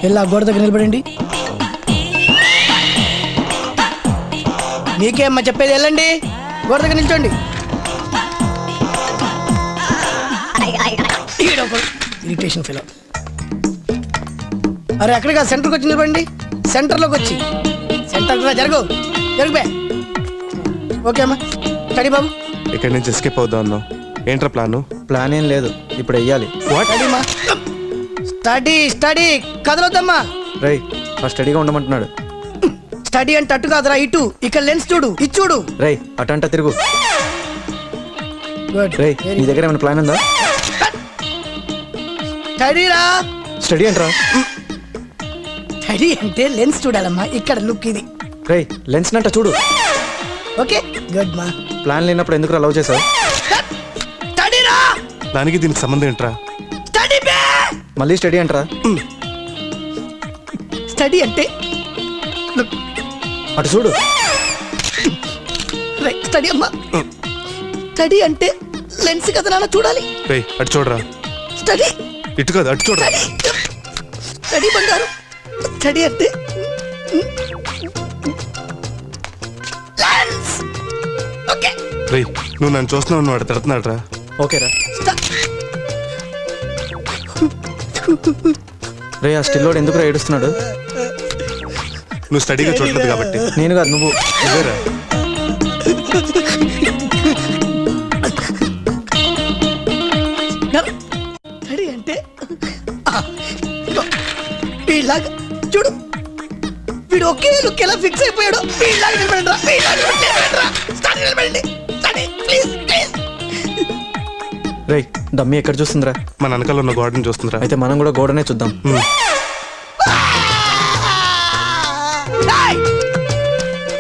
వెళ్ళి ఆ గోడ దగ్గర నిలబడండి. మీకేమ్మా చెప్పేది, వెళ్ళండి గోడ దగ్గర నిల్చోండి. Irritation feel. అరే అక్కడికి సెంటర్కి వచ్చి నిలబడండి. సెంటర్లోకి వచ్చి సెంటర్ జరుగు. ఓకే అమ్మా. స్టడీ బాబు. ఇక్కడి నుంచి ఎస్కేప్ అవుదాం అన్నావు. ఏంట్రా ప్లాన్ ఏం లేదు, ఇప్పుడు వెయ్యాలి. స్టడీ కదలొద్దమ్మా. రై స్టడీగా ఉండమంటున్నాడు. స్టడీ అంటే అటు కాదురా, ఇటు. ఇక్కడ లెన్స్ చూడు, ఇది చూడు. రై అటంట తిరుగు. రై నీ దగ్గర ఏమైనా ప్లాన్ ఉందా? స్టడీ అంటరా. స్టడీ అంటే లెన్స్ చూడాలమ్మా. ఇక్కడ లుక్ ఇది. రై లెన్స్ నంట చూడు. ఓకే గుడ్ మా. ప్లాన్ లేనప్పుడు ఎందుకు లవ్ చేసావు? దానికి దీనికి సంబంధం ఏంట్రా? మళ్ళీ స్టడీ అంటరా. స్టడీ అంటే అటు చూడు. స్టడీ అమ్మా. స్టడీ అంటే లెన్స్ కదా నాన్న, చూడాలి. అటు చూడరా. స్టడీ ఇటు కాదు, అటు చూడరా. స్టడీ బంగారు. స్టడీ అంటే లెన్స్. ఓకే నువ్వు నన్ను చూస్తున్నావు, వాడు తిడుతున్నాడు రా. ఓకేరా. రే ఆ స్టిల్లోడు ఎందుకు ఏడుస్తున్నాడు? నువ్వు స్టడీగా చూడలేదు కాబట్టి. నేను కాదు, నువ్వు. స్టడీ అంటే వీళ్ళలాగా చూడు. వీడు ఒకే లుక్ ఎలా ఫిక్స్ అయిపోయాడు. వీళ్ళలాగా నిలబడండి. రే డమ్మీ ఎక్కడ చూస్తుందిరా? మన వెనకాల ఉన్న గోడని చూస్తుందిరా. అయితే మనం కూడా గోడనే చూద్దాం.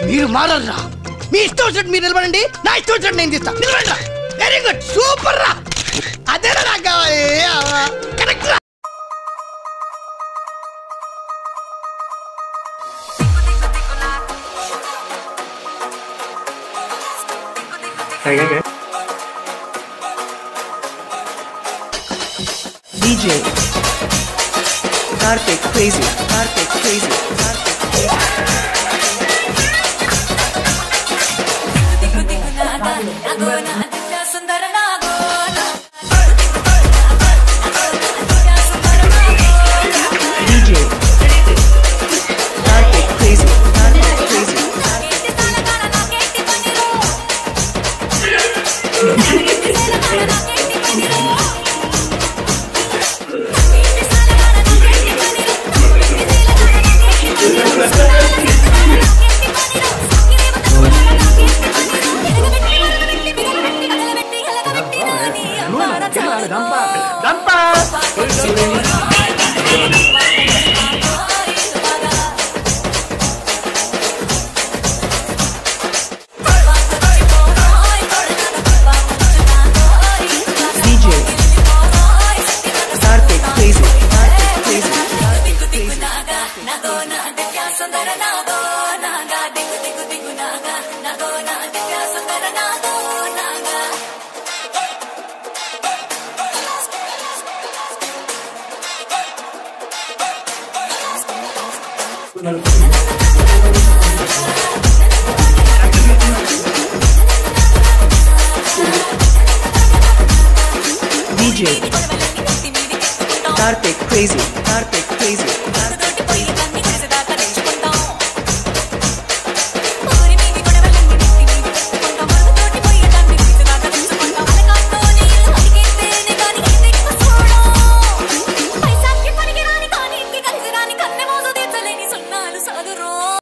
మీరు మారరా. మీ ఇష్టం వచ్చినట్టు మీరు నిలబడండి, నా ఇష్టం వచ్చినట్టు నేను తీస్తా. నిలబడరా. వెరీ గుడ్, సూపర్ రా. అదేనా నాకు కావాలి. కరెక్ట్ రా. DJ Karthik Crazy. DJ Karthik Crazy.